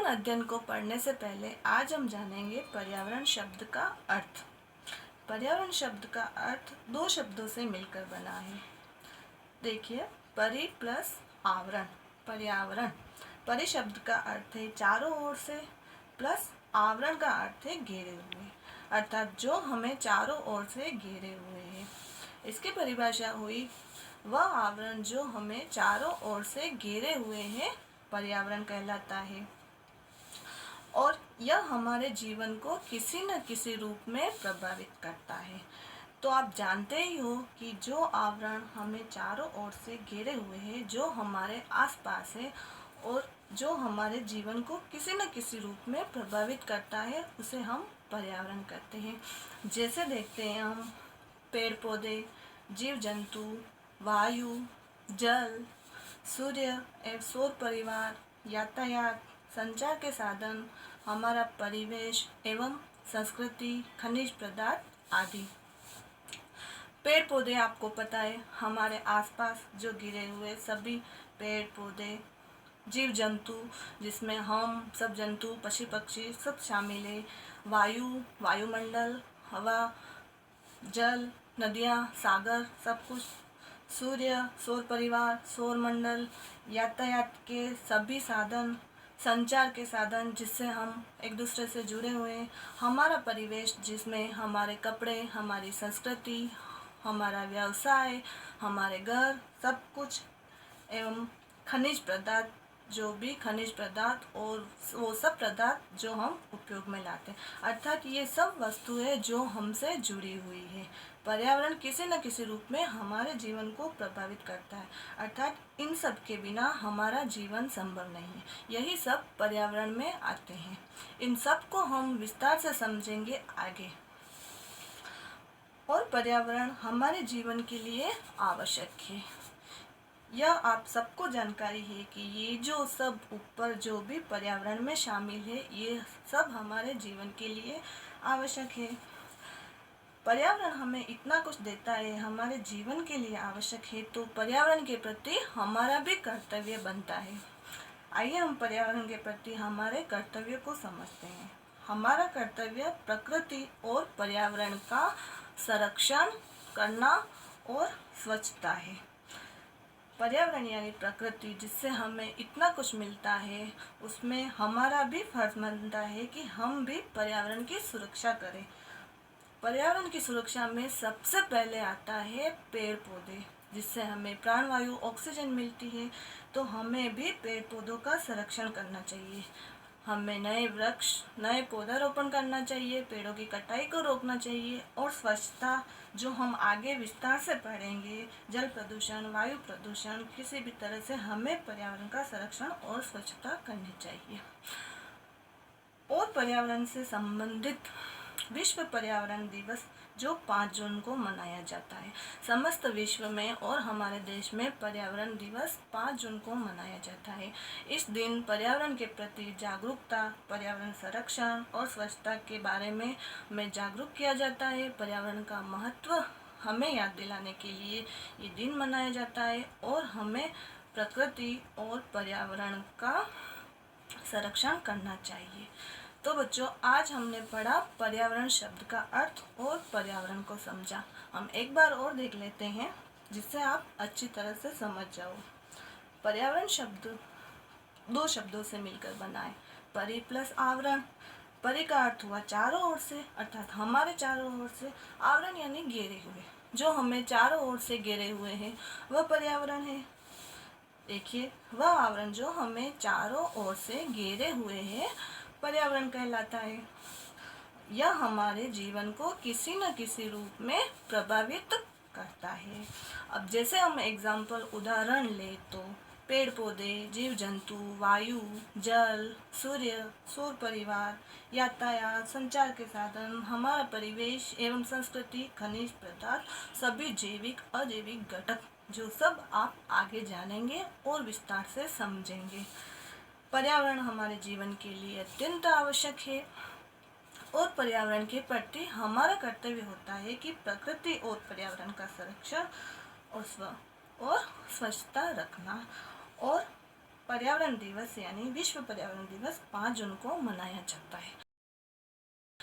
अध्ययन को पढ़ने से पहले आज हम जानेंगे पर्यावरण शब्द का अर्थ। पर्यावरण शब्द का अर्थ दो शब्दों से मिलकर बना है। देखिए, परि प्लस आवरण। पर्यावरण, परि शब्द का अर्थ है चारों ओर से, प्लस आवरण का अर्थ है घेरे हुए, अर्थात जो हमें चारों ओर से घेरे हुए है। इसकी परिभाषा हुई, वह आवरण जो हमें चारों ओर से घेरे हुए है पर्यावरण कहलाता है, और यह हमारे जीवन को किसी न किसी रूप में प्रभावित करता है। तो आप जानते ही हो कि जो आवरण हमें चारों ओर से घेरे हुए हैं, जो हमारे आसपास है और जो हमारे जीवन को किसी न किसी रूप में प्रभावित करता है, उसे हम पर्यावरण कहते हैं। जैसे देखते हैं हम पेड़ पौधे, जीव जंतु, वायु, जल, सूर्य एवं सौर परिवार, यातायात, संचार के साधन, हमारा परिवेश एवं संस्कृति, खनिज पदार्थ आदि। पेड़ पौधे आपको पता है, हमारे आसपास जो गिरे हुए सभी पेड़ पौधे, जीव जंतु जिसमें हम सब जंतु, पशु पक्षी सब शामिल है। वायु, वायुमंडल, हवा, जल, नदियाँ, सागर, सब कुछ। सूर्य, सौर परिवार, सौर मंडल, यातायात के सभी साधन, संचार के साधन जिससे हम एक दूसरे से जुड़े हुए हैं। हमारा परिवेश जिसमें हमारे कपड़े, हमारी संस्कृति, हमारा व्यवसाय, हमारे घर, सब कुछ, एवं खनिज पदार्थ, जो भी खनिज पदार्थ और वो सब पदार्थ जो हम उपयोग में लाते हैं, अर्थात ये सब वस्तुएं जो हमसे जुड़ी हुई है। पर्यावरण किसी न किसी रूप में हमारे जीवन को प्रभावित करता है, अर्थात इन सब के बिना हमारा जीवन संभव नहीं है। यही सब पर्यावरण में आते हैं। इन सब को हम विस्तार से समझेंगे आगे। और पर्यावरण हमारे जीवन के लिए आवश्यक है। यह आप सबको जानकारी है कि ये जो सब ऊपर जो भी पर्यावरण में शामिल है, ये सब हमारे जीवन के लिए आवश्यक है। पर्यावरण हमें इतना कुछ देता है, हमारे जीवन के लिए आवश्यक है, तो पर्यावरण के प्रति हमारा भी कर्तव्य बनता है। आइए हम पर्यावरण के प्रति हमारे कर्तव्य को समझते हैं। हमारा कर्तव्य प्रकृति और पर्यावरण का संरक्षण करना और स्वच्छता है। पर्यावरण यानी प्रकृति जिससे हमें इतना कुछ मिलता है, उसमें हमारा भी फर्ज बनता है कि हम भी पर्यावरण की सुरक्षा करें। पर्यावरण की सुरक्षा में सबसे पहले आता है पेड़ पौधे, जिससे हमें प्राणवायु ऑक्सीजन मिलती है। तो हमें भी पेड़ पौधों का संरक्षण करना चाहिए। हमें नए वृक्ष, नए पौधारोपण करना चाहिए, पेड़ों की कटाई को रोकना चाहिए। और स्वच्छता जो हम आगे विस्तार से पढ़ेंगे, जल प्रदूषण, वायु प्रदूषण, किसी भी तरह से हमें पर्यावरण का संरक्षण और स्वच्छता करनी चाहिए। और पर्यावरण से संबंधित विश्व पर्यावरण दिवस जो 5 जून को मनाया जाता है, समस्त विश्व में और हमारे देश में पर्यावरण दिवस 5 जून को मनाया जाता है। इस दिन पर्यावरण के प्रति जागरूकता, पर्यावरण संरक्षण और स्वच्छता के बारे में जागरूक किया जाता है। पर्यावरण का महत्व हमें याद दिलाने के लिए ये दिन मनाया जाता है और हमें प्रकृति और पर्यावरण का संरक्षण करना चाहिए। तो बच्चों, आज हमने पढ़ा पर्यावरण शब्द का अर्थ और पर्यावरण को समझा। हम एक बार और देख लेते हैं जिससे आप अच्छी तरह से समझ जाओ। पर्यावरण शब्द 2 शब्दों से मिलकर बना है, परि प्लस आवरण। परि का अर्थ हुआ चारों ओर से, अर्थात हमारे चारों ओर से। आवरण यानी घेरे हुए, जो हमें चारों ओर से घेरे हुए हैं वह पर्यावरण है। देखिए, वह आवरण जो हमें चारों ओर से घेरे हुए हैं पर्यावरण कहलाता है। यह हमारे जीवन को किसी न किसी रूप में प्रभावित करता है। अब जैसे हम उदाहरण ले तो पेड़ पौधे, जीव जंतु, वायु, जल, सूर्य, सौर परिवार, यातायात, संचार के साधन, हमारा परिवेश एवं संस्कृति, खनिज पदार्थ, सभी जैविक अजैविक घटक, जो सब आप आगे जानेंगे और विस्तार से समझेंगे। पर्यावरण हमारे जीवन के लिए अत्यंत आवश्यक है और पर्यावरण के प्रति हमारा कर्तव्य होता है कि प्रकृति और पर्यावरण का संरक्षण और स्वच्छता रखना और पर्यावरण दिवस यानी विश्व पर्यावरण दिवस 5 जून को मनाया जाता है।